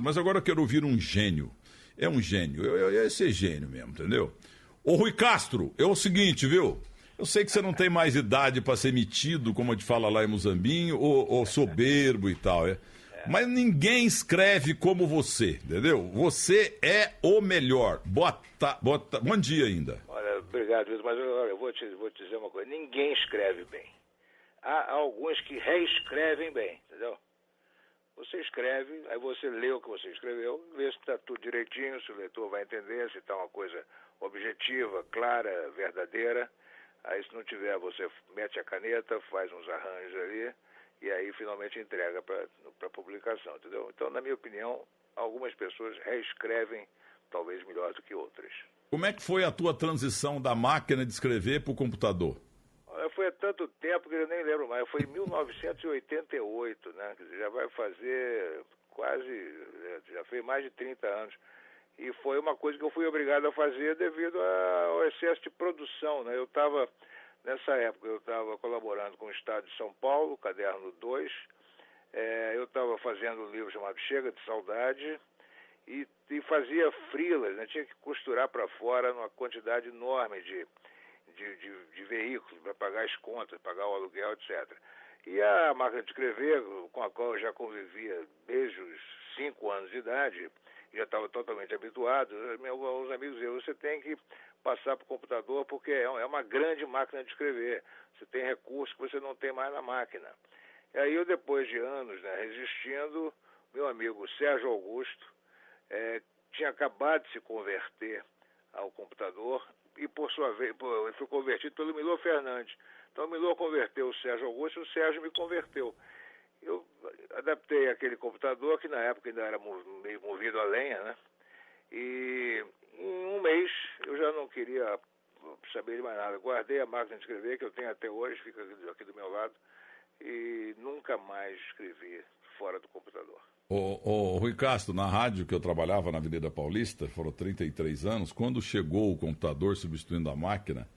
Mas agora eu quero ouvir um gênio. É um gênio. Eu ia ser gênio mesmo, entendeu? Ô Rui Castro, é o seguinte, viu? Eu sei que você não tem mais idade para ser metido, como a gente fala lá em Muzambinho, ou soberbo e tal, mas ninguém escreve como você, entendeu? Você é o melhor. Bom dia ainda. Olha, obrigado, mas eu vou te dizer uma coisa. Ninguém escreve bem. Há alguns que reescrevem bem, entendeu? Você escreve, aí você lê o que você escreveu, vê se está tudo direitinho, se o leitor vai entender, se está uma coisa objetiva, clara, verdadeira. Aí se não tiver, você mete a caneta, faz uns arranjos ali e aí finalmente entrega para publicação, entendeu? Então, na minha opinião, algumas pessoas reescrevem talvez melhor do que outras. Como é que foi a tua transição da máquina de escrever para o computador? Foi há tanto tempo que eu nem lembro mais. Foi em 1988, né? Já vai fazer já fez mais de 30 anos. E foi uma coisa que eu fui obrigado a fazer devido ao excesso de produção, né? Nessa época, eu estava colaborando com o Estado de São Paulo, Caderno 2. Eu estava fazendo um livro chamado Chega de Saudade e fazia freelas, né? Tinha que costurar para fora numa quantidade enorme de veículos para pagar as contas, pagar o aluguel, etc. E a máquina de escrever, com a qual eu já convivia desde os 5 anos de idade, já estava totalmente habituado, meus amigos diziam, você tem que passar para o computador porque é uma grande máquina de escrever. Você tem recursos que você não tem mais na máquina. E aí eu, depois de anos, né, resistindo, meu amigo Sérgio Augusto tinha acabado de se converter ao computador e, por sua vez, foi convertido pelo Milor Fernandes. Então, o Milor converteu o Sérgio Augusto e o Sérgio me converteu. Eu adaptei aquele computador, que na época ainda era meio movido a lenha, né? E em um mês eu já não queria saber de mais nada. Guardei a máquina de escrever, que eu tenho até hoje, fica aqui do meu lado, e nunca mais escrevi fora do computador. Ô, Rui Castro, na rádio que eu trabalhava na Avenida Paulista, foram 33 anos, quando chegou o computador substituindo a máquina,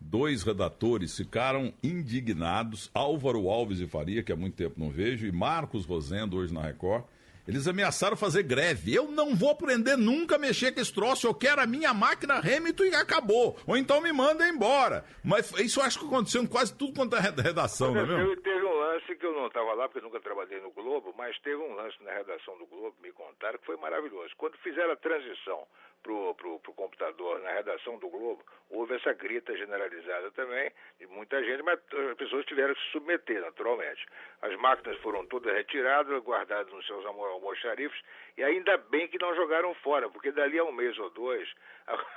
2 redatores ficaram indignados, Álvaro Alves de Faria, que há muito tempo não vejo, e Marcos Rosendo, hoje na Record. Eles ameaçaram fazer greve. Eu não vou aprender nunca a mexer com esse troço, eu quero a minha máquina Remington e acabou. Ou então me manda embora. Mas isso eu acho que aconteceu em quase tudo quanto é redação, não é mesmo? Teve um lance que eu não estava lá, porque eu nunca trabalhei no Globo, mas teve um lance na redação do Globo, me contaram, que foi maravilhoso. Quando fizeram a transição pro computador na redação do Globo, houve essa grita generalizada também de muita gente, mas as pessoas tiveram que se submeter, naturalmente. As máquinas foram todas retiradas, guardadas nos seus almoxarifes, e ainda bem que não jogaram fora, porque dali a um mês ou dois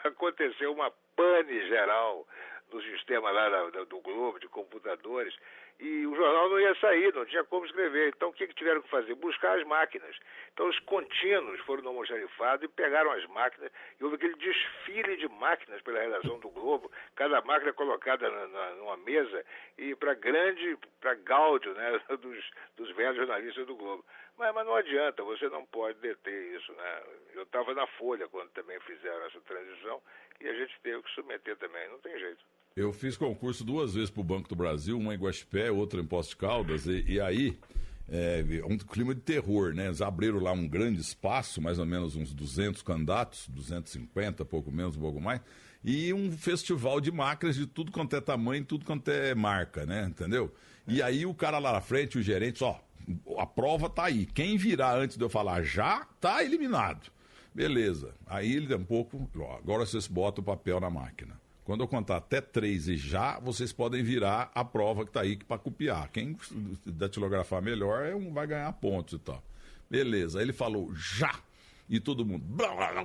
aconteceu uma pane geral no sistema lá do Globo, de computadores, e o jornal não ia sair, não tinha como escrever. Então o que tiveram que fazer? Buscar as máquinas. Então os contínuos foram no almoxarifado e pegaram as máquinas, e houve aquele desfile de máquinas pela redação do Globo, cada máquina colocada numa mesa, e para gáudio, né, dos velhos jornalistas do Globo. Mas não adianta, você não pode deter isso, né? Eu estava na Folha quando também fizeram essa transição, e a gente teve que submeter também, não tem jeito. Eu fiz concurso 2 vezes para o Banco do Brasil, uma em Guaxupé, outra em Poços de Caldas, e aí um clima de terror, né? Eles abriram lá um grande espaço, mais ou menos uns 200 candidatos, 250, pouco menos, pouco mais, e um festival de máquinas de tudo quanto é tamanho, tudo quanto é marca, né? Entendeu? E aí o cara lá na frente, o gerente, a prova tá aí. Quem virar antes de eu falar já, tá eliminado. Beleza. Aí ele um pouco, agora vocês botam o papel na máquina. Quando eu contar até 3 e já, vocês podem virar a prova que está aí para copiar. Quem datilografar melhor vai ganhar pontos e tal. Beleza. Aí ele falou já. E todo mundo.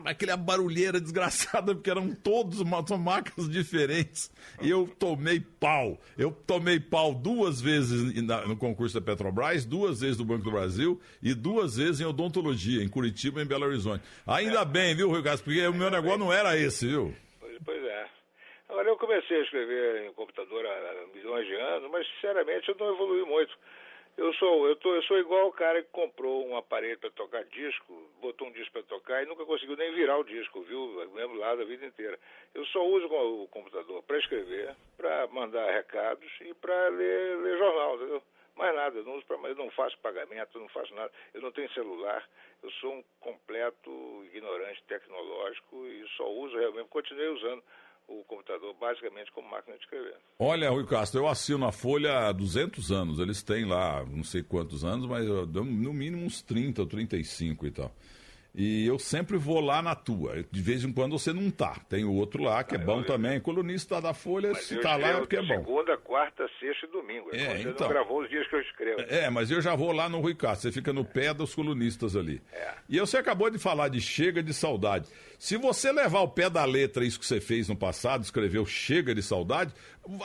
Aquela barulheira desgraçada, porque eram todos máquinas diferentes. E eu tomei pau. Eu tomei pau 2 vezes no concurso da Petrobras, 2 vezes do Banco do Brasil e 2 vezes em odontologia, em Curitiba e em Belo Horizonte. Ainda bem, viu, Rui Castro? Porque o meu negócio não era esse, viu? Pois é. Agora, eu comecei a escrever em computador há milhões de anos, mas, sinceramente, eu não evolui muito. Eu sou igual o cara que comprou um aparelho para tocar disco, botou um disco para tocar e nunca conseguiu nem virar o disco, viu? O mesmo lado a vida inteira. Eu só uso o computador para escrever, para mandar recados e para ler jornal, entendeu? Mais nada, eu não faço pagamento, eu não faço nada, eu não tenho celular, eu sou um completo ignorante tecnológico e só uso realmente, continuei usando o computador basicamente como máquina de escrever. Olha, Rui Castro, eu assino a Folha há 200 anos. Eles têm lá, não sei quantos anos, mas no mínimo uns 30 ou 35 e tal. E eu sempre vou lá na tua. De vez em quando você não tá. Tem o outro lá que é bom também. Colunista da Folha, se tá lá é porque é bom. Segunda, quarta, sexta e domingo. Você então, não gravou os dias que eu escrevo. Mas eu já vou lá no Rui Castro. Você fica no pé dos colunistas ali. E você acabou de falar de Chega de Saudade. Se você levar ao pé da letra isso que você fez no passado, escreveu Chega de Saudade,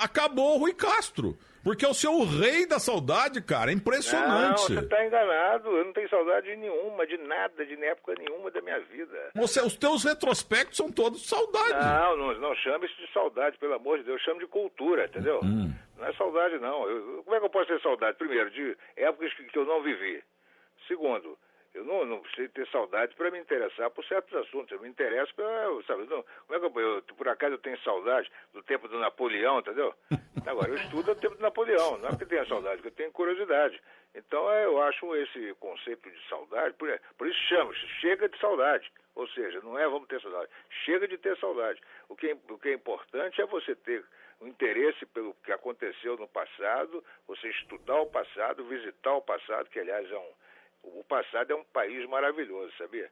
acabou o Rui Castro. Porque é o seu rei da saudade, cara. É impressionante. Não, você está enganado. Eu não tenho saudade nenhuma, de nada, de época nenhuma da minha vida. Os teus retrospectos são todos saudade. Não chame isso de saudade, pelo amor de Deus. Chame de cultura, entendeu? Não é saudade, não. Como é que eu posso ter saudade? Primeiro, de épocas que eu não vivi. Segundo, eu não preciso ter saudade para me interessar por certos assuntos. Eu me interesso sabe, como é que eu por acaso eu tenho saudade do tempo do Napoleão, entendeu? Agora, eu estudo o tempo do Napoleão, não é porque tenho saudade, porque eu tenho curiosidade. Então, eu acho esse conceito de saudade, por isso chama-se Chega de Saudade. Ou seja, não é vamos ter saudade, chega de ter saudade. O que é importante é você ter um interesse pelo que aconteceu no passado, você estudar o passado, visitar o passado, que aliás o passado é um país maravilhoso, sabia?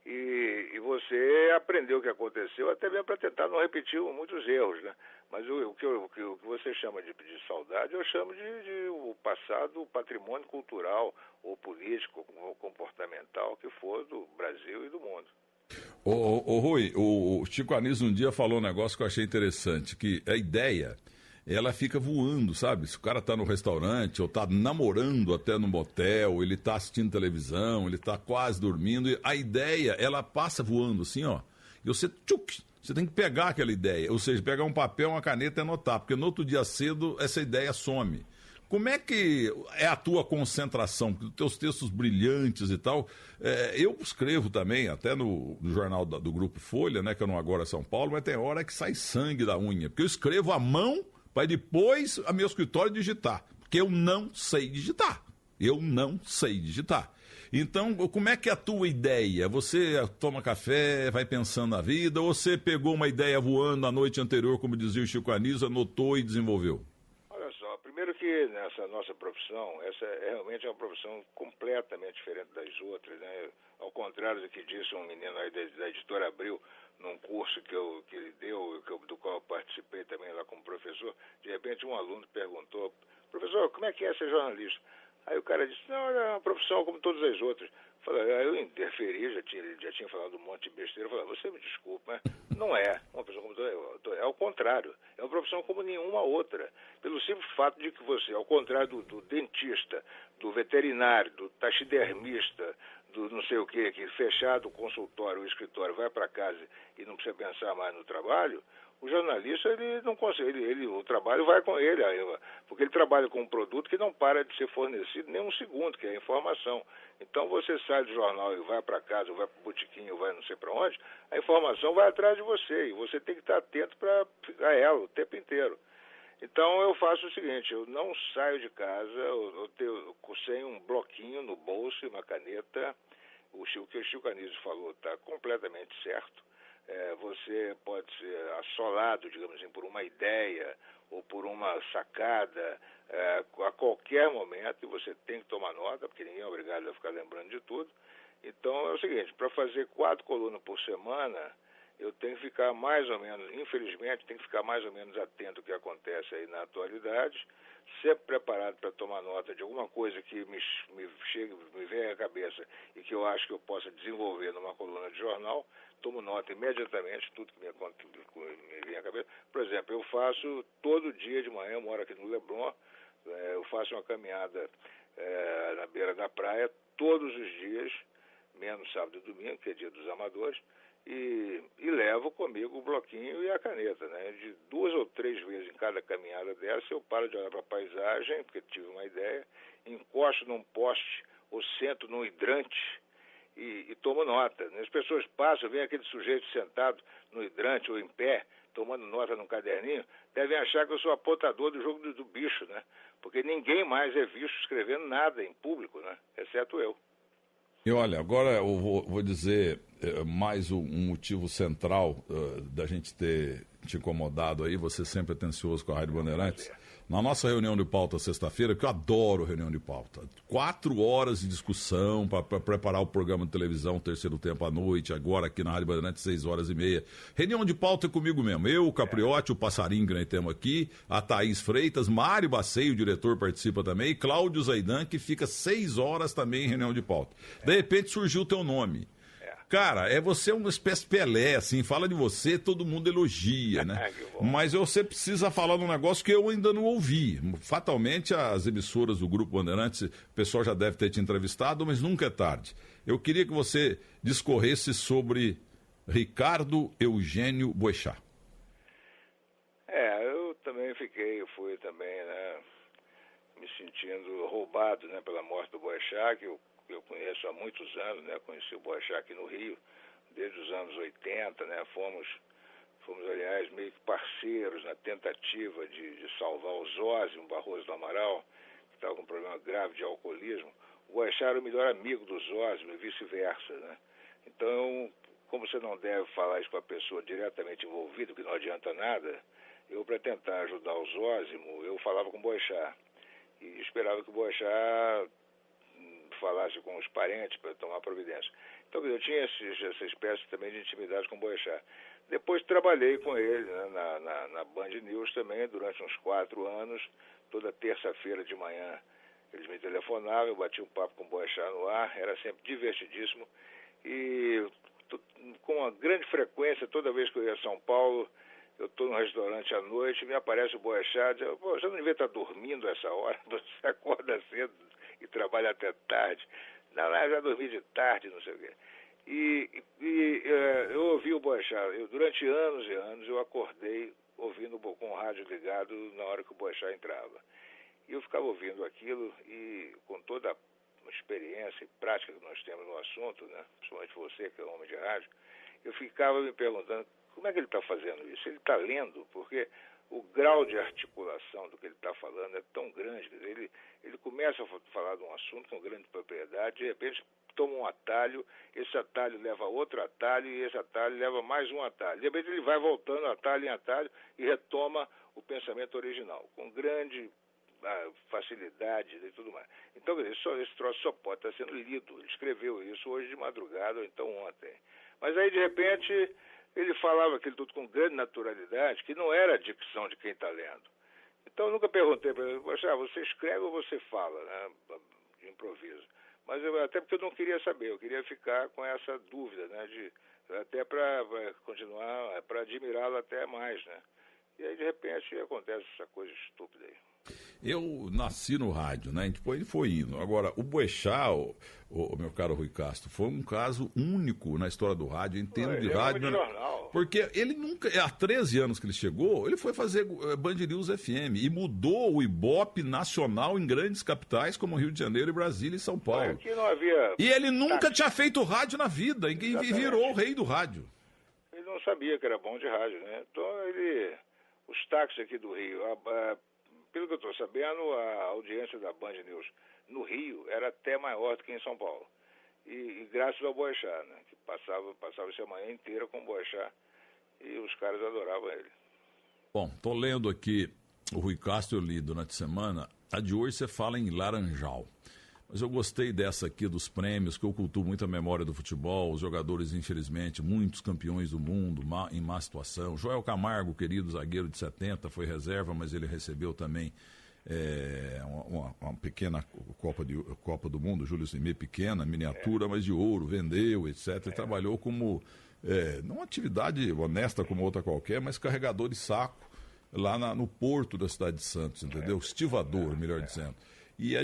E você aprendeu o que aconteceu, até mesmo para tentar não repetir muitos erros, né? Mas o que você chama de saudade, eu chamo de o passado, o patrimônio cultural, ou político, ou comportamental, que for do Brasil e do mundo. Ô Rui, o Chico Anísio um dia falou um negócio que eu achei interessante, que a ideia, ela fica voando, sabe? Se o cara tá no restaurante, ou tá namorando até no motel, ele tá assistindo televisão, ele tá quase dormindo, e a ideia, ela passa voando assim, ó. E você tem que pegar aquela ideia, ou seja, pegar um papel, uma caneta e anotar, porque no outro dia cedo essa ideia some. Como é que é a tua concentração? Porque os teus textos brilhantes e tal, eu escrevo também, até no jornal do Grupo Folha, né, que eu não agora São Paulo, mas tem hora que sai sangue da unha, porque eu escrevo à mão para depois a meu escritório digitar, porque eu não sei digitar. Então, como é que é a tua ideia? Você toma café, vai pensando na vida, ou você pegou uma ideia voando na noite anterior, como dizia o Chico Anísio, anotou e desenvolveu? Olha só, primeiro que nessa nossa profissão, essa realmente é uma profissão completamente diferente das outras, né? Ao contrário do que disse um menino aí da Editora Abril, num curso que ele deu, do qual eu participei também lá como professor, de repente um aluno perguntou: professor, como é que é ser jornalista? Aí o cara disse: não, é uma profissão como todas as outras. Eu interferi, já tinha falado um monte de besteira. Eu falei: você me desculpa, mas não é uma profissão como todas as outras. É ao contrário, é uma profissão como nenhuma outra. Pelo simples fato de que você, ao contrário do dentista, do veterinário, do taxidermista, do não sei o que fechado o consultório, o escritório, vai para casa e não precisa pensar mais no trabalho, o jornalista, ele não consegue, o trabalho vai com ele, porque ele trabalha com um produto que não para de ser fornecido nem um segundo, que é a informação. Então você sai do jornal e vai para casa, ou vai para o botequim, ou vai não sei para onde, a informação vai atrás de você, e você tem que estar atento para a ela o tempo inteiro. Então eu faço o seguinte: eu não saio de casa, eu sem um bloquinho no bolso e uma caneta. O que o Chico Anísio falou está completamente certo. Você pode ser assolado, digamos assim, por uma ideia ou por uma sacada a qualquer momento, e você tem que tomar nota, porque ninguém é obrigado a ficar lembrando de tudo. Então é o seguinte: para fazer 4 colunas por semana, eu tenho que ficar mais ou menos, infelizmente, tenho que ficar mais ou menos atento ao que acontece aí na atualidade, sempre preparado para tomar nota de alguma coisa que me venha à cabeça e que eu acho que eu possa desenvolver numa coluna de jornal. Tomo nota imediatamente, tudo que me vem à cabeça. Por exemplo, eu faço todo dia de manhã, eu moro aqui no Leblon, eu faço uma caminhada na beira da praia todos os dias, menos sábado e domingo, que é dia dos amadores, e levo comigo o bloquinho e a caneta, né? De 2 ou 3 vezes em cada caminhada dessa, eu paro de olhar para a paisagem, porque tive uma ideia, encosto num poste ou sento num hidrante e tomo nota. As pessoas passam, vem aquele sujeito sentado no hidrante ou em pé, tomando nota num caderninho, devem achar que eu sou apontador do jogo do bicho, né? Porque ninguém mais é visto escrevendo nada em público, né? Exceto eu. E olha, agora eu vou dizer mais um motivo central da gente ter te incomodado aí, você sempre atencioso com a Rádio Bandeirantes. Na nossa reunião de pauta sexta-feira, que eu adoro reunião de pauta, 4 horas de discussão para preparar o programa de televisão, terceiro tempo à noite, agora aqui na Rádio Bandeirantes, 6h30. Reunião de pauta é comigo mesmo, eu, o Capriotti, o Passarinho que nós temos aqui, a Thaís Freitas, Mário Bacei, o diretor, participa também, e Cláudio Zaidan, que fica 6 horas também em reunião de pauta. De repente surgiu o teu nome. Cara, você é uma espécie de Pelé, assim, fala de você, todo mundo elogia, né? Mas você precisa falar de um negócio que eu ainda não ouvi. Fatalmente, as emissoras do Grupo Bandeirantes, o pessoal já deve ter te entrevistado, mas nunca é tarde. Eu queria que você discorresse sobre Ricardo Eugênio Boechat. Eu também fui também, né, me sentindo roubado, né, pela morte do Boechat, que eu conheço há muitos anos, né? Conheci o Boechat aqui no Rio, desde os anos 80, né? Fomos, aliás, meio que parceiros na tentativa de salvar o Zósimo Barroso do Amaral, que estava com um problema grave de alcoolismo. O Boechat era o melhor amigo do Zósimo e vice-versa, né? Então, como você não deve falar isso com a pessoa diretamente envolvida, que não adianta nada, eu, para tentar ajudar o Zósimo, eu falava com o Boechat e esperava que o Boechat falasse com os parentes para tomar providência. Então, eu tinha essa espécie também de intimidade com o Boechat. Depois trabalhei com ele, né, na Band News também, durante uns 4 anos. Toda terça-feira de manhã eles me telefonavam, eu batia um papo com o Boechat no ar, era sempre divertidíssimo. E com uma grande frequência, toda vez que eu ia a São Paulo, eu estou no restaurante à noite, me aparece o Boechat, diz, pô, você não devia estar dormindo essa hora, você acorda cedo e trabalha até tarde. Não, eu já dormi de tarde, não sei o quê. Eu ouvi o Boechat, durante anos e anos eu acordei ouvindo com o rádio ligado na hora que o Boechat entrava. E eu ficava ouvindo aquilo e com toda a experiência e prática que nós temos no assunto, né, principalmente você que é homem de rádio, eu ficava me perguntando como é que ele está fazendo isso? Ele está lendo? Porque o grau de articulação do que ele está falando é tão grande, quer dizer, ele começa a falar de um assunto com grande propriedade, de repente toma um atalho, esse atalho leva a outro atalho e esse atalho leva mais um atalho. De repente ele vai voltando atalho em atalho e retoma o pensamento original, com grande facilidade e tudo mais. Então, esse troço só pode estar sendo lido. Ele escreveu isso hoje de madrugada ou então ontem. Mas aí, de repente, ele falava aquilo tudo com grande naturalidade, que não era a dicção de quem está lendo. Então, eu nunca perguntei para ele, você escreve ou você fala, né, de improviso? Mas até porque eu não queria saber, eu queria ficar com essa dúvida, né, até para continuar, para admirá-lo até mais, né? E aí, de repente, acontece essa coisa estúpida aí. Eu nasci no rádio, né? Depois ele foi indo. Agora, o Boechat, o meu caro Rui Castro, foi um caso único na história do rádio, em termos de rádio. Porque ele nunca, há 13 anos que ele chegou, ele foi fazer Band News FM e mudou o Ibope nacional em grandes capitais como Rio de Janeiro, Brasília e São Paulo. Aqui não havia... E ele nunca tinha feito rádio na vida, e virou o rei do rádio. Ele não sabia que era bom de rádio, né? Então, os táxis aqui do Rio... Pelo que eu estou sabendo, a audiência da Band News no Rio era até maior do que em São Paulo. E graças ao Boechat, né, que passava-se a manhã inteira com o Boechat e os caras adoravam ele. Bom, estou lendo aqui o Rui Castro, eu li durante a semana. A de hoje você fala em Laranjal. Mas eu gostei dessa aqui dos prêmios, que eu cultuo muito a memória do futebol. Os jogadores, infelizmente, muitos campeões do mundo em má situação. Joel Camargo, querido zagueiro de 70, foi reserva, mas ele recebeu também uma pequena Copa do Mundo, Júlio Cimê, pequena, miniatura, mas de ouro, vendeu, etc. E trabalhou como, não uma atividade honesta como outra qualquer, mas carregador de saco lá no porto da cidade de Santos, entendeu? Estivador, melhor dizendo. E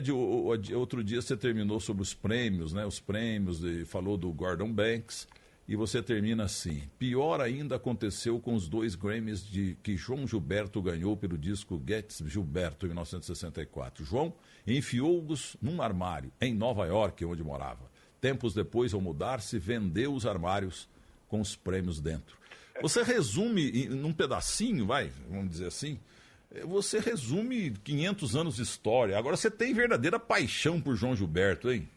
outro dia você terminou sobre os prêmios, né? Os prêmios, falou do Gordon Banks, e você termina assim: pior ainda aconteceu com os 2 Grammys que João Gilberto ganhou pelo disco Get Gilberto, em 1964. João enfiou-os num armário, em Nova York, onde morava. Tempos depois, ao mudar-se, vendeu os armários com os prêmios dentro. Você resume num pedacinho, vamos dizer assim, você resume 500 anos de história. Agora, você tem verdadeira paixão por João Gilberto, hein?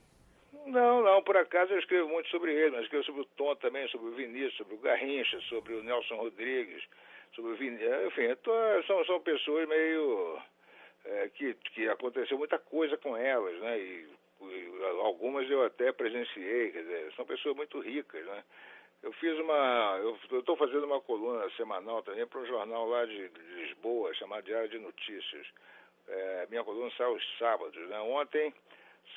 Não, por acaso eu escrevo muito sobre ele, mas escrevo sobre o Tom também, sobre o Vinícius, sobre o Garrincha, sobre o Nelson Rodrigues, sobre o Vinícius, enfim, são pessoas meio que aconteceu muita coisa com elas, né? E algumas eu até presenciei, quer dizer, são pessoas muito ricas, né? Eu estou fazendo uma coluna semanal também para um jornal lá de Lisboa, chamado Diário de Notícias. Minha coluna sai aos sábados, né? Ontem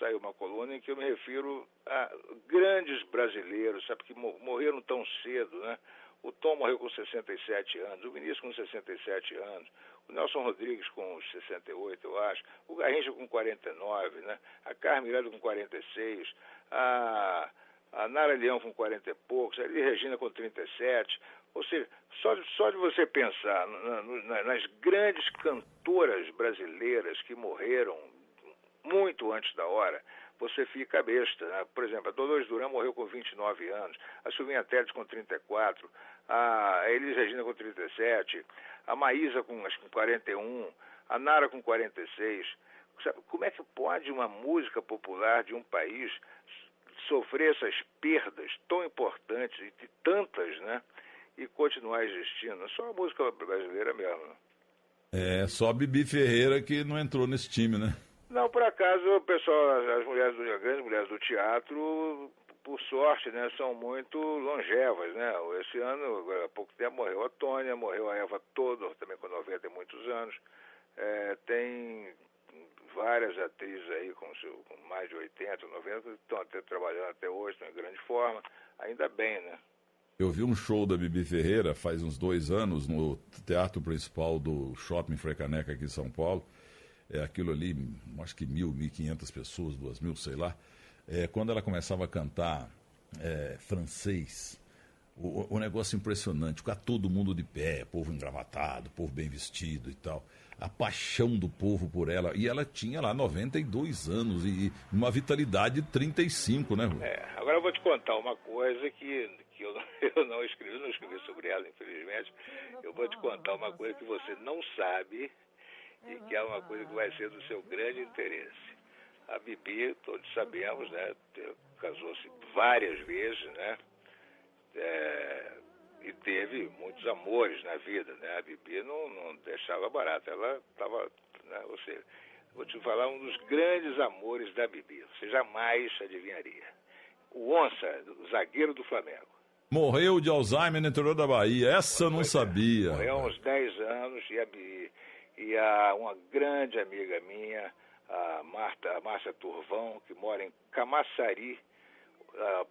saiu uma coluna em que eu me refiro a grandes brasileiros, sabe, que morreram tão cedo, né? O Tom morreu com 67 anos, o Vinícius com 67 anos, o Nelson Rodrigues com 68, eu acho, o Garrincha com 49, né? A Carmen Miranda com 46, a Nara Leão com 40 e poucos, a Elis Regina com 37. Ou seja, só de você pensar nas grandes cantoras brasileiras que morreram muito antes da hora, você fica besta, né? Por exemplo, a Dolores Duran morreu com 29 anos, a Silvinha Teles com 34, a Elis Regina com 37, a Maísa com 41, a Nara com 46. Sabe, como é que pode uma música popular de um país sofrer essas perdas tão importantes e de tantas, né? E continuar existindo? Só a música brasileira mesmo. Só a Bibi Ferreira que não entrou nesse time, né? Não, por acaso, o pessoal, as grandes mulheres do teatro, por sorte, né, são muito longevas, né? Esse ano, há pouco tempo, morreu a Tônia, morreu a Eva Todor, também com 90 e muitos anos. Tem várias atrizes aí com mais de 80, 90, que estão até trabalhando até hoje, estão em grande forma. Ainda bem, né? Eu vi um show da Bibi Ferreira faz uns 2 anos no Teatro Principal do Shopping Frecaneca aqui em São Paulo. Aquilo ali, acho que 1.500 pessoas, 2.000, sei lá. Quando ela começava a cantar francês, o negócio impressionante, ficar todo mundo de pé, povo engravatado, povo bem vestido e tal. A paixão do povo por ela. E ela tinha lá 92 anos e uma vitalidade de 35, né, Rui? Agora eu vou te contar uma coisa que eu não escrevi sobre ela, infelizmente. Eu vou te contar uma coisa que você não sabe e que é uma coisa que vai ser do seu grande interesse. A Bibi, todos sabemos, né, casou-se várias vezes, né, e teve muitos amores na vida, né. A Bibi não deixava barato, ela estava, né, vou te falar um dos grandes amores da Bibi, você jamais adivinharia. O Onça, o zagueiro do Flamengo. Morreu de Alzheimer no interior da Bahia, essa eu não sabia. Morreu há uns 10 anos e uma grande amiga minha, a Márcia Turvão, que mora em Camaçari,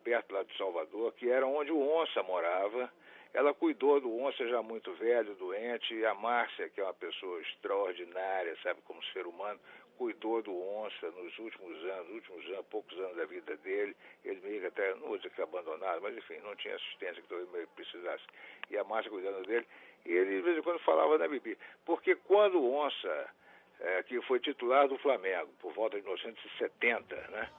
perto lá de Salvador, que era onde o Onça morava. Ela cuidou do Onça já muito velho, doente, e a Márcia, que é uma pessoa extraordinária, sabe, como ser humano, cuidou do Onça nos últimos anos, poucos anos da vida dele. Ele meio que até, não vou dizer que abandonado, mas enfim, não tinha assistência que talvez ele precisasse. E a Márcia cuidando dele. E ele, de vez em quando, falava da Bibi. Porque quando o Onça, que foi titular do Flamengo, por volta de 1970, né?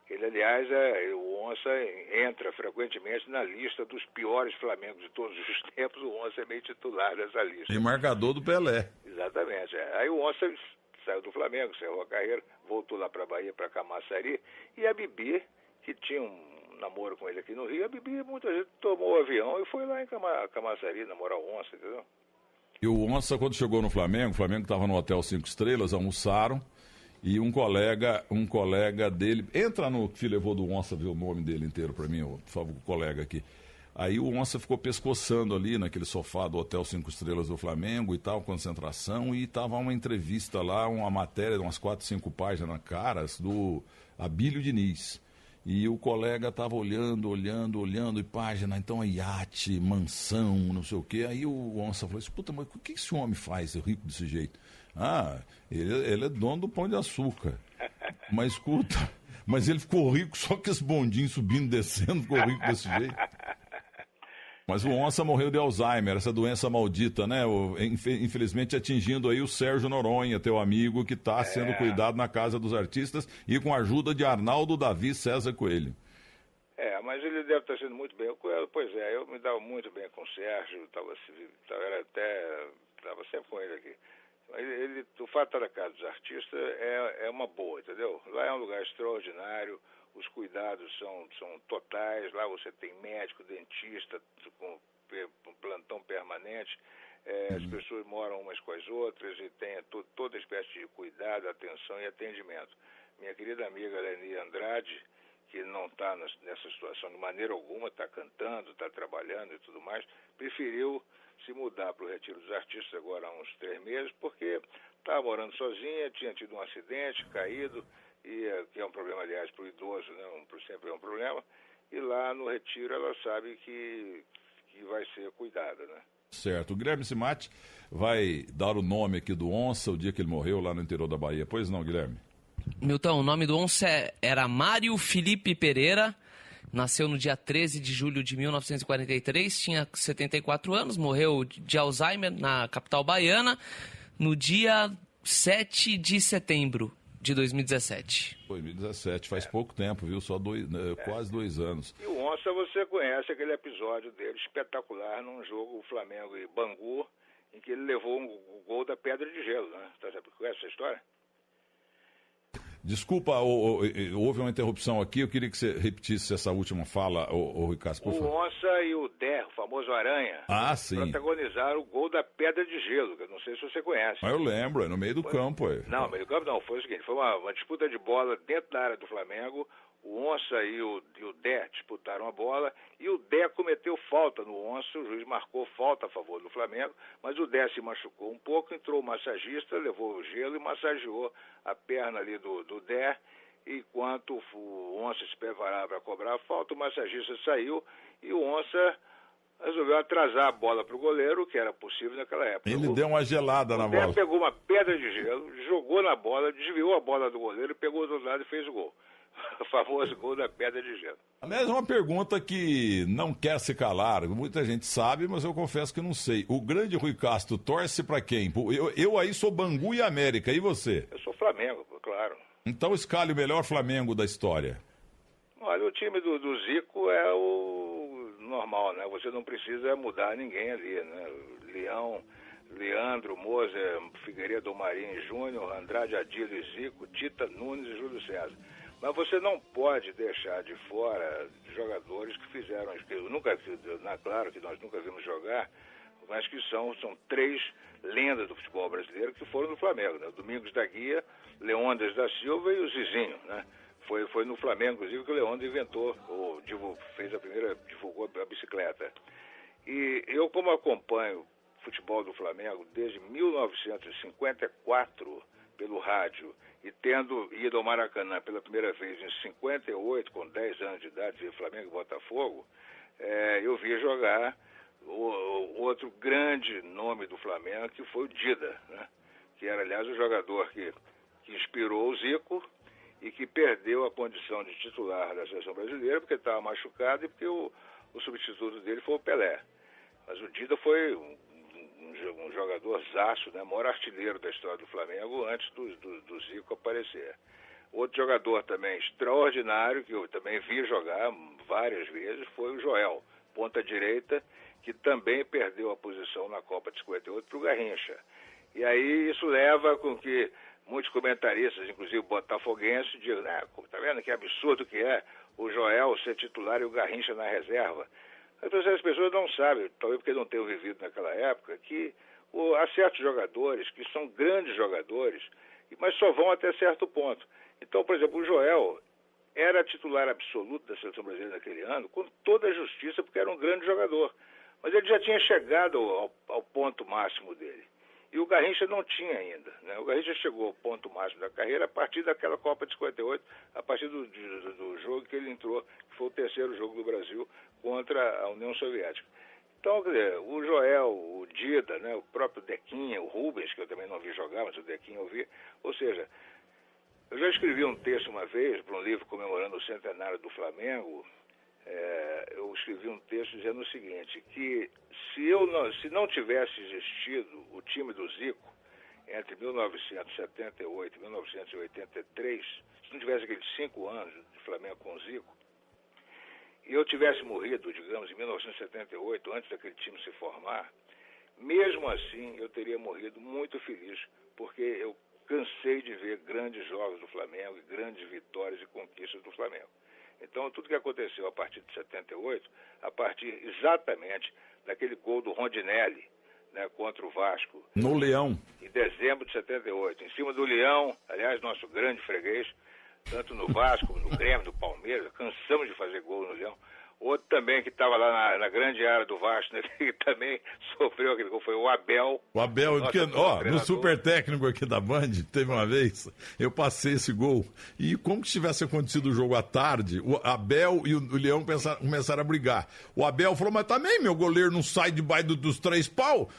Ele, aliás, o Onça entra frequentemente na lista dos piores Flamengos de todos os tempos. O Onça é meio titular dessa lista. E marcador do Pelé. Exatamente. Aí o Onça saiu do Flamengo, encerrou a carreira, voltou lá para a Bahia, para Camaçari. E a Bibi, que tinha um namoro com ele aqui no Rio, a Bibi, muita gente tomou o avião e foi lá em Camaçari namorar o Onça, entendeu? E o Onça, quando chegou no Flamengo estava no Hotel 5 Estrelas, almoçaram, e um colega dele, entra no que levou do Onça, ver o nome dele inteiro para mim, por favor, o colega aqui. Aí o Onça ficou pescoçando ali naquele sofá do Hotel 5 Estrelas do Flamengo e tal, concentração, e tava uma entrevista lá, uma matéria de umas 4, 5 páginas na caras do Abílio Diniz. E o colega estava olhando, e página, então é iate, mansão, não sei o quê. Aí o Onça falou assim, puta, mas o que esse homem faz, rico desse jeito? Ele é dono do Pão de Açúcar. Mas escuta, mas ele ficou rico só que esse bondinho subindo e descendo, ficou rico desse jeito. Mas o Onça morreu de Alzheimer, essa doença maldita, né? Infelizmente atingindo aí o Sérgio Noronha, teu amigo, que está sendo cuidado na Casa dos Artistas e com a ajuda de Arnaldo Davi César Coelho. Mas ele deve estar sendo muito bem. Pois é, eu me dava muito bem com o Sérgio, estava sempre com ele aqui. O fato da Casa dos Artistas é uma boa, entendeu? Lá é um lugar extraordinário, os cuidados são totais, lá você tem médico, dentista, com plantão permanente, as pessoas moram umas com as outras e tem toda espécie de cuidado, atenção e atendimento. Minha querida amiga Leni Andrade, que não está nessa situação de maneira alguma, está cantando, está trabalhando e tudo mais, preferiu se mudar para o Retiro dos Artistas agora há uns 3 meses, porque estava morando sozinha, tinha tido um acidente, caído, que é um problema, aliás, para o idoso, né? Sempre é um problema, e lá no Retiro ela sabe que vai ser cuidada, né? Certo. O Guilherme Cimatti vai dar o nome aqui do Onça, o dia que ele morreu lá no interior da Bahia. Pois não, Guilherme? Milton, o nome do Onça era Mário Felipe Pereira, nasceu no dia 13 de julho de 1943, tinha 74 anos, morreu de Alzheimer na capital baiana no dia 7 de setembro de 2017. 2017, faz pouco tempo, viu? Só quase 2 anos. E o Onça, você conhece aquele episódio dele espetacular num jogo Flamengo e Bangu, em que ele levou o gol da pedra de gelo, né? Conhece essa história? Desculpa, houve uma interrupção aqui, eu queria que você repetisse essa última fala, Rui Castro, por favor. O Onça e o Dé, o famoso Aranha, sim. protagonizaram o gol da pedra de gelo, que eu não sei se você conhece. Eu lembro, é no meio do campo. Não, no meio do campo não, foi o seguinte, foi uma disputa de bola dentro da área do Flamengo, o Onça e o Dé disputaram a bola e o Dé cometeu falta no Onça, o juiz marcou falta a favor do Flamengo, mas o Dé se machucou um pouco, entrou o massagista, levou o gelo e massageou a perna ali do Dé, enquanto o Onça se preparava para cobrar a falta, o massagista saiu e o Onça resolveu atrasar a bola para o goleiro, que era possível naquela época. Ele deu uma gelada na bola. O Dé pegou uma pedra de gelo, jogou na bola, desviou a bola do goleiro, pegou do outro lado e fez o gol. O famoso gol da pedra de gelo. Aliás, uma pergunta que não quer se calar. Muita gente sabe, mas eu confesso que não sei. O grande Rui Castro torce pra quem? Eu aí sou Bangu e América. E você? Eu sou Flamengo, claro. Então escalhe o melhor Flamengo da história. Olha, o time do Zico é o normal, né? Você não precisa mudar ninguém ali, né? Leão, Leandro, Moser, Figueiredo, Marinho Júnior, Andrade, Adílio, Zico, Tita, Nunes e Júlio César. Mas você não pode deixar de fora jogadores que fizeram, claro que nós nunca vimos jogar, mas que são 3 lendas do futebol brasileiro que foram no Flamengo, né? O Domingos da Guia, Leônidas da Silva e o Zizinho, né? Foi no Flamengo, inclusive, que o Leônidas divulgou a bicicleta. E eu, como acompanho o futebol do Flamengo desde 1954 pelo rádio, e tendo ido ao Maracanã pela primeira vez em 58, com 10 anos de idade, vi Flamengo e Botafogo, eu vi jogar o outro grande nome do Flamengo, que foi o Dida, né? Que era, aliás, o jogador que inspirou o Zico e que perdeu a condição de titular da seleção brasileira porque estava machucado e porque o substituto dele foi o Pelé. Mas o Dida foi um jogador-zaço, né? Maior artilheiro da história do Flamengo antes do Zico aparecer. Outro jogador também extraordinário, que eu também vi jogar várias vezes, foi o Joel, ponta direita, que também perdeu a posição na Copa de 58 para o Garrincha. E aí isso leva com que muitos comentaristas, inclusive botafoguenses, digam, tá vendo que absurdo que é o Joel ser titular e o Garrincha na reserva. As pessoas não sabem, talvez porque não tenham vivido naquela época, que há certos jogadores que são grandes jogadores, mas só vão até certo ponto. Então, por exemplo, o Joel era titular absoluto da seleção brasileira naquele ano, com toda a justiça, porque era um grande jogador. Mas ele já tinha chegado ao ponto máximo dele. E o Garrincha não tinha ainda, né? O Garrincha chegou ao ponto máximo da carreira a partir daquela Copa de 58, a partir do jogo que ele entrou, que foi o terceiro jogo do Brasil contra a União Soviética. Então, quer dizer, o Joel, o Dida, né, o próprio Dequinha, o Rubens, que eu também não vi jogar, mas o Dequinha eu vi. Ou seja, eu já escrevi um texto uma vez para um livro comemorando o centenário do Flamengo. Eu escrevi um texto dizendo o seguinte, que se não tivesse existido o time do Zico entre 1978 e 1983, se não tivesse aqueles 5 anos de Flamengo com o Zico, eu tivesse morrido, digamos, em 1978, antes daquele time se formar, mesmo assim eu teria morrido muito feliz, porque eu cansei de ver grandes jogos do Flamengo e grandes vitórias e conquistas do Flamengo. Então, tudo que aconteceu a partir de 78, a partir exatamente daquele gol do Rondinelli, né, contra o Vasco. No Leão. Em dezembro de 78, em cima do Leão, aliás, nosso grande freguês, tanto no Vasco, no Grêmio, no Palmeiras, cansamos de fazer gol no Leão. Outro também que estava lá na grande área do Vasco, né, que também sofreu aquele gol, foi o Abel. O Abel, porque, no super técnico aqui da Band, teve uma vez, eu passei esse gol, e como que tivesse acontecido o jogo à tarde, o Abel e o Leão começaram a brigar. O Abel falou, mas também meu goleiro não sai debaixo dos 3 pau?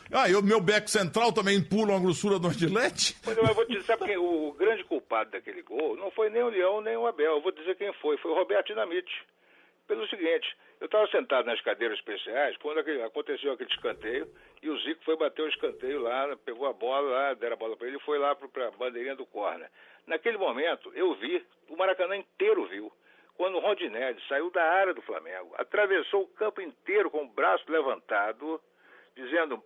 Meu beco central também pula uma grossura do Antilete? Mas eu vou te dizer, porque o grande culpado daquele gol não foi nem o Leão, nem o Abel, eu vou dizer quem foi o Roberto Dinamite. Pelo seguinte, eu estava sentado nas cadeiras especiais quando aconteceu aquele escanteio e o Zico foi bater o escanteio lá, pegou a bola lá, deram a bola para ele e foi lá para a bandeirinha do córner. Naquele momento, eu vi, o Maracanã inteiro viu, quando o Rondinelli saiu da área do Flamengo, atravessou o campo inteiro com o braço levantado, dizendo,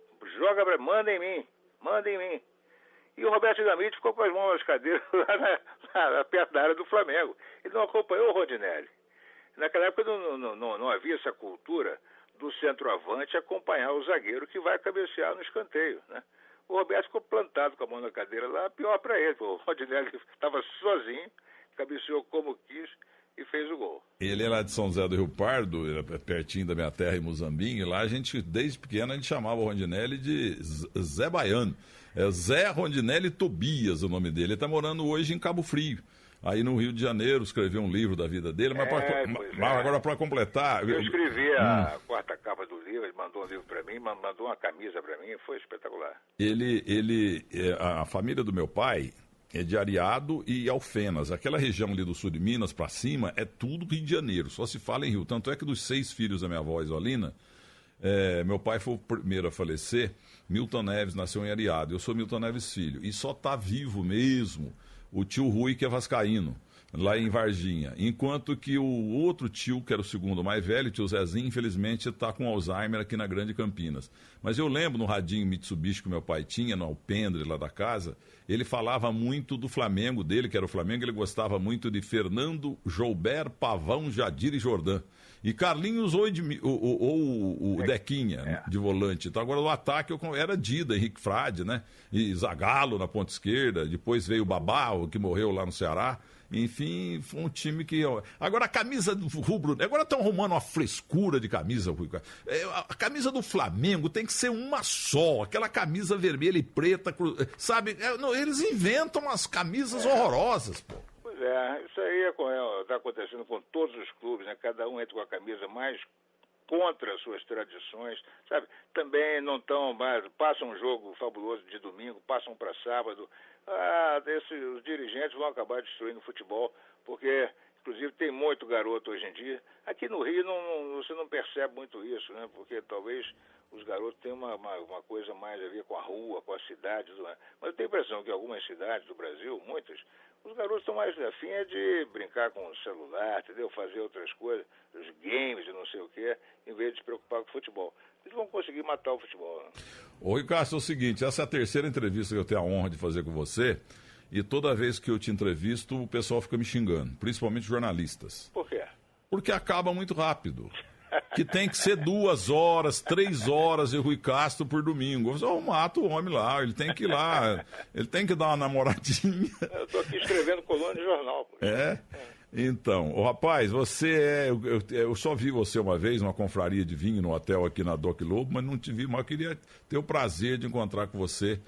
manda em mim. E o Roberto Dinamite ficou com as mãos nas cadeiras lá perto da área do Flamengo. Ele não acompanhou o Rondinelli. Naquela época não havia essa cultura do centroavante acompanhar o zagueiro que vai cabecear no escanteio, né? O Roberto ficou plantado com a mão na cadeira lá, pior para ele. O Rondinelli estava sozinho, cabeceou como quis e fez o gol. Ele é lá de São José do Rio Pardo, pertinho da minha terra, em Muzambinho, e lá a gente, desde pequeno, a gente chamava o Rondinelli de Zé Baiano. É Zé Rondinelli Tobias o nome dele. Ele está morando hoje em Cabo Frio. Aí no Rio de Janeiro, escreveu um livro da vida dele, mas agora para completar... Eu escrevi a 4ª capa do livro, ele mandou um livro para mim, mandou uma camisa para mim, foi espetacular. A família do meu pai é de Areado e Alfenas. Aquela região ali do sul de Minas para cima é tudo Rio de Janeiro, só se fala em Rio. Tanto é que dos 6 filhos da minha avó, Isolina, meu pai foi o primeiro a falecer. Milton Neves nasceu em Areado, eu sou Milton Neves filho. E só está vivo mesmo o tio Rui, que é vascaíno, lá em Varginha. Enquanto que o outro tio, que era o segundo mais velho, o tio Zezinho, infelizmente está com Alzheimer aqui na Grande Campinas. Mas eu lembro no radinho Mitsubishi que meu pai tinha, no alpendre lá da casa, ele falava muito do Flamengo dele, que era o Flamengo, ele gostava muito de Fernando, Joubert, Pavão, Jadir e Jordan. E Carlinhos ou o Dequinha, de volante. Então, agora no ataque eu era Dida, Henrique Frade, né? E Zagallo na ponta esquerda. Depois veio o Babá, que morreu lá no Ceará. Enfim, foi um time que... Agora a camisa do rubro... Agora estão arrumando uma frescura de camisa. A camisa do Flamengo tem que ser uma só. Aquela camisa vermelha e preta, sabe? Eles inventam umas camisas horrorosas, pô. Isso aí está acontecendo com todos os clubes, né? Cada um entra com a camisa mais contra as suas tradições, sabe? Também não estão mais, passam um jogo fabuloso de domingo, passam para sábado. Os dirigentes vão acabar destruindo o futebol, porque, inclusive, tem muito garoto hoje em dia. Aqui no Rio você não percebe muito isso, né? Porque talvez os garotos tenham uma coisa mais a ver com a rua, com a cidade. Mas eu tenho a impressão que algumas cidades do Brasil, muitas, os garotos estão mais afim de brincar com o celular, entendeu? Fazer outras coisas, os games e não sei o quê, em vez de se preocupar com o futebol. Eles vão conseguir matar o futebol, né? Ô, Ricardo, é o seguinte, essa é a terceira entrevista que eu tenho a honra de fazer com você, e toda vez que eu te entrevisto, o pessoal fica me xingando, principalmente jornalistas. Por quê? Porque acaba muito rápido. Que tem que ser 2 horas, 3 horas de Rui Castro por domingo. Eu mato o homem lá, ele tem que ir lá, ele tem que dar uma namoradinha. Eu estou aqui escrevendo coluna de jornal. Pô. Então, rapaz, eu só vi você uma vez numa confraria de vinho no hotel aqui na Doc Lobo, mas não te vi, mas eu queria ter o prazer de encontrar com você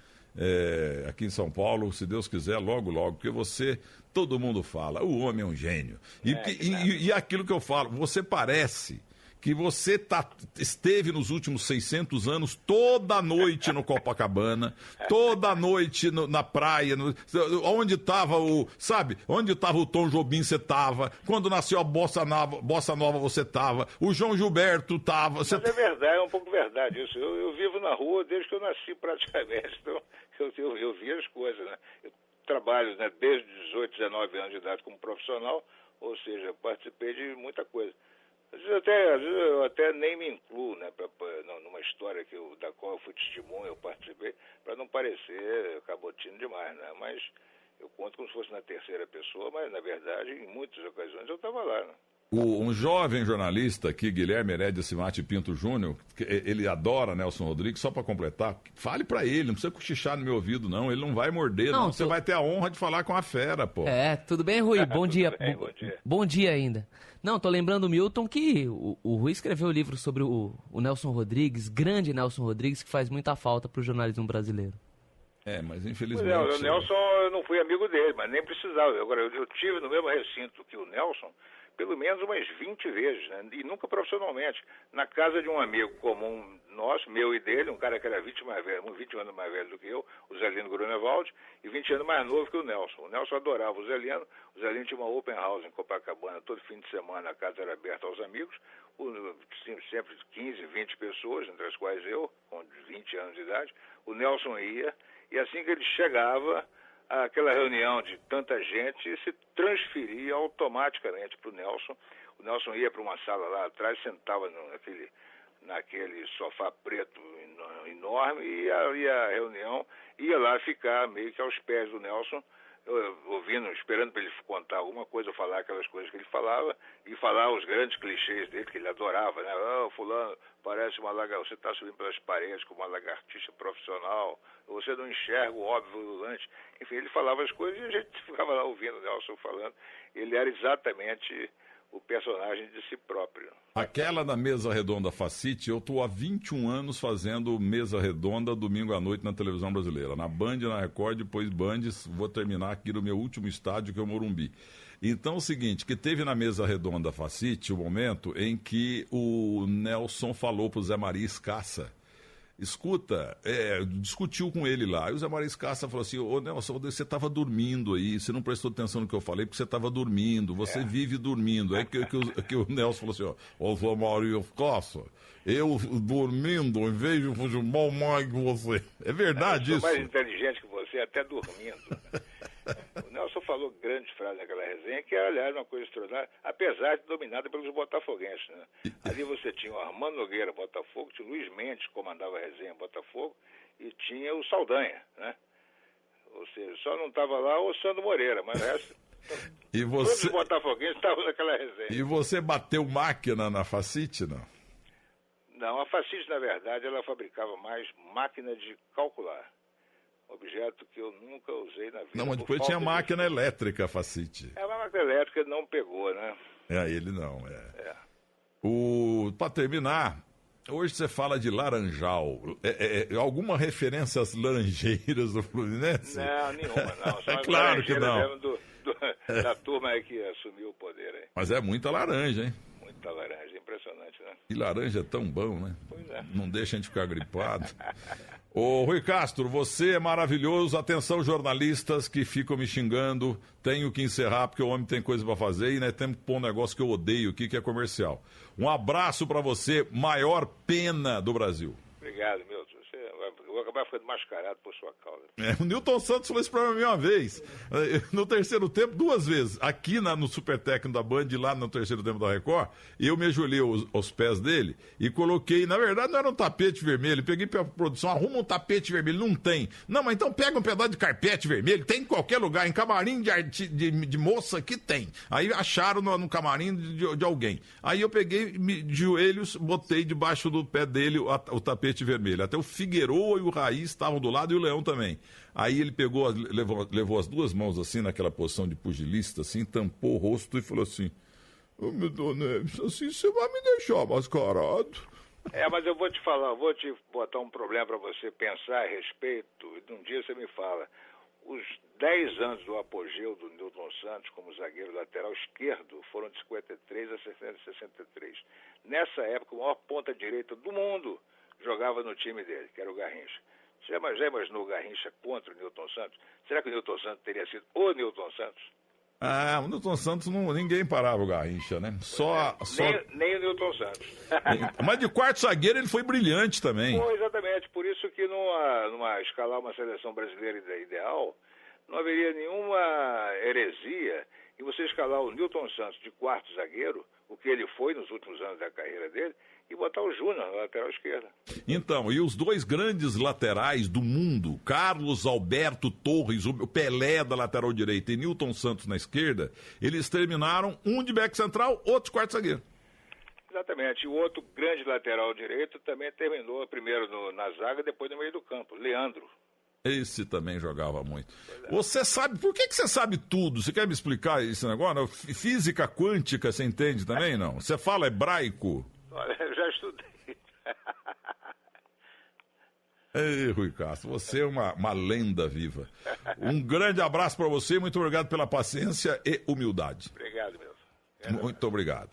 aqui em São Paulo, se Deus quiser, logo, porque você, todo mundo fala, o homem é um gênio. E aquilo que eu falo, você parece que você esteve nos últimos 600 anos toda noite no Copacabana, toda noite na praia, onde estava onde estava o Tom Jobim você estava, quando nasceu a Bossa Nova você estava, o João Gilberto estava... Mas é verdade, é um pouco verdade isso. Eu vivo na rua desde que eu nasci praticamente, então eu vi as coisas, né? Eu trabalho, né, desde 18, 19 anos de idade como profissional, ou seja, participei de muita coisa. Às vezes eu até nem me incluo, né, numa história da qual eu fui testemunha, eu participei, para não parecer cabotino demais, né? Mas eu conto como se fosse na terceira pessoa, mas na verdade, em muitas ocasiões eu estava lá, né? Um jovem jornalista aqui, Guilherme Herédia Simati Pinto Júnior, ele adora Nelson Rodrigues, só para completar, fale para ele, não precisa cochichar no meu ouvido, não, ele não vai morder, não. Você vai ter a honra de falar com a fera, pô. Tudo bem, Rui? Bom dia. Bem, bom dia. Bom dia ainda. Não, tô lembrando o Milton que o Rui escreveu o livro sobre o Nelson Rodrigues, grande Nelson Rodrigues, que faz muita falta pro jornalismo brasileiro. Mas infelizmente... O Nelson, eu não fui amigo dele, mas nem precisava. Agora, eu tive no mesmo recinto que o Nelson, pelo menos umas 20 vezes, né? E nunca profissionalmente. Na casa de um amigo comum nosso, meu e dele, um cara que era 20 anos mais velho do que eu, o Zelino Grunewald, e 20 anos mais novo que o Nelson. O Nelson adorava o Zelino tinha uma open house em Copacabana, todo fim de semana a casa era aberta aos amigos, sempre 15, 20 pessoas, entre as quais eu, com 20 anos de idade. O Nelson ia, e assim que ele chegava, aquela reunião de tanta gente se transferia automaticamente para o Nelson. O Nelson ia para uma sala lá atrás, sentava naquele sofá preto enorme e a reunião ia lá ficar meio que aos pés do Nelson, ouvindo, esperando para ele contar alguma coisa, falar aquelas coisas que ele falava e falar os grandes clichês dele, que ele adorava, né? Fulano, parece você está subindo pelas paredes como uma lagartixa profissional, você não enxerga o óbvio do lance. Enfim, ele falava as coisas e a gente ficava lá ouvindo o Nelson falando. Ele era exatamente o personagem de si próprio. Aquela da Mesa Redonda Facite, eu estou há 21 anos fazendo Mesa Redonda domingo à noite na televisão brasileira. Na Band, na Record, depois Bandes, vou terminar aqui no meu último estádio, que é o Morumbi. Então, é o seguinte, que teve na Mesa Redonda Facite o momento em que o Nelson falou para o Zé Maria Escassa, escuta, discutiu com ele lá. E o Zé Maria Escassa falou assim, Nelson, você estava dormindo aí, você não prestou atenção no que eu falei porque você estava dormindo, você vive dormindo. Aí que o Nelson falou assim, ô Zé Maria Escassa, eu dormindo em vez de futebol mais que você. É verdade isso? Eu sou mais inteligente que você, até dormindo. O Nelson falou grandes frases naquela resenha, que, aliás, uma coisa extraordinária, apesar de dominada pelos botafoguenses, né? Ali você tinha o Armando Nogueira, Botafogo, tinha o Luiz Mendes, que comandava a resenha Botafogo, e tinha o Saldanha, né? Ou seja, só não estava lá o Sandro Moreira, mas o resto... Todos os botafoguenses estavam naquela resenha. E você bateu máquina na Facite, não? Não, a Facite, na verdade, ela fabricava mais máquina de calcular. Objeto que eu nunca usei na vida. Não, mas depois tinha máquina elétrica, Facite. A máquina elétrica não pegou, né? Ele não, Para terminar, hoje você fala de Laranjal. Alguma referência às laranjeiras do Fluminense? Não, nenhuma, não. Só claro que não. Da turma aí que assumiu o poder aí. Mas é muita laranja, hein? Muita laranja, impressionante, né? E laranja é tão bom, né? Pois é. Não deixa a gente ficar gripado. Ô, Rui Castro, você é maravilhoso. Atenção, jornalistas que ficam me xingando. Tenho que encerrar porque o homem tem coisa para fazer e né, temos que pôr um negócio que eu odeio aqui, que é comercial. Um abraço para você, maior pena do Brasil. Obrigado, Milton. Eu vou acabar ficando mascarado por sua causa. O Newton Santos falou isso pra mim uma vez. No terceiro tempo, 2 vezes. Aqui no Super Técnico da Band, lá no terceiro tempo da Record, eu me ajoelhei aos pés dele e coloquei, na verdade não era um tapete vermelho, peguei pra produção, arruma um tapete vermelho, não tem. Não, mas então pega um pedaço de carpete vermelho, tem em qualquer lugar, em camarim de moça que tem. Aí acharam no camarim de alguém. Aí eu peguei, de joelhos, botei debaixo do pé dele o tapete vermelho. Até o Figueroa e o Raiz estavam do lado e o Leão também. Aí ele pegou, levou as 2 mãos assim, naquela posição de pugilista, assim, tampou o rosto e falou assim, meu Deus, Neves, assim você vai me deixar mascarado. Mas eu vou te falar, vou te botar um problema para você pensar a respeito, e um dia você me fala. Os 10 anos do apogeu do Newton Santos como zagueiro lateral esquerdo foram de 53 a 63. Nessa época, o maior ponta direita do mundo jogava no time dele, que era o Garrincha. Você já imaginou o Garrincha contra o Newton Santos? Será que o Newton Santos teria sido o Newton Santos? O Newton Santos, ninguém parava o Garrincha, né? Nem o Newton Santos. Mas de quarto zagueiro ele foi brilhante também. Exatamente, por isso que numa escalar uma seleção brasileira ideal, não haveria nenhuma heresia e você escalar o Newton Santos de quarto zagueiro, o que ele foi nos últimos anos da carreira dele, e botar o Júnior na lateral esquerda. Então, e os dois grandes laterais do mundo, Carlos Alberto Torres, o Pelé da lateral direita e Newton Santos na esquerda, eles terminaram um de back central, outro de quarto zagueiro. Exatamente. O outro grande lateral direito também terminou primeiro na zaga, depois no meio do campo, Leandro. Esse também jogava muito. Você sabe, por que você sabe tudo? Você quer me explicar esse negócio? Física quântica, você entende também, não? Você fala hebraico? Olha, eu já estudei. Ei, Rui Castro, você é uma lenda viva. Um grande abraço para você, muito obrigado pela paciência e humildade. Obrigado, meu. Muito obrigado.